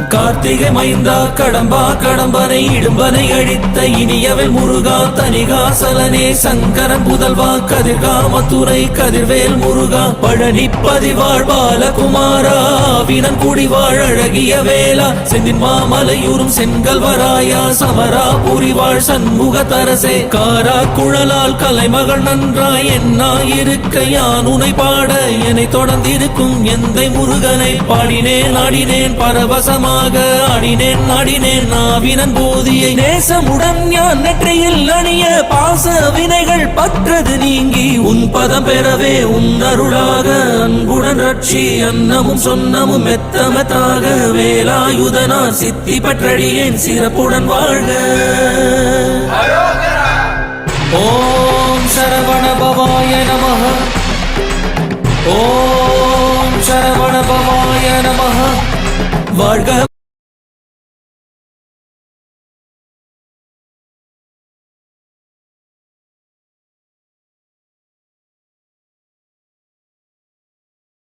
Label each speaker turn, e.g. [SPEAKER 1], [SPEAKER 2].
[SPEAKER 1] கார்த்திகை மைந்தா கடம்பா கடம்பனை இடும்பனை அழித்த இனியவன் முருகா தனிகாசலனே சங்கரன் புதல்வா கதிர்காமத்துறை கதிர்வேல் முருகா பழனி பதிவாழ் பாலகுமாரா வினன் குடிவாழ் அழகிய வேளா செந்தின் மாமலையூரும் செங்கல்வராயா சமரா புரிவாழ் சண்முக தரசே காரா குழலால் கலைமகள் நன்றாய் என்னாயிருக்க யான் உனை பாட என்னை தொடர்ந்திருக்கும் எந்தை முருகனை பாடினேன் ஆடினேன் பரவசமாக ஆடினேன் நாடினேன் நாவினன் போதியை நேசமுடன் ஞான் நெற்றியில் அணிய பாச வினைகள் பற்றது நீங்கி உன் பதம் பெறவே உன் அருளாக அன்புடன் ரட்சி அன்னமும் சொன்னமும் மெத்தமத்தாக வேலாயுதனார் சித்தி பற்றடியேன் சிறப்புடன் வாழ்க. ஓம் சரவண பவாய நமஹ. ஓம் சரவண பவாய நமஹ. வாழ்க.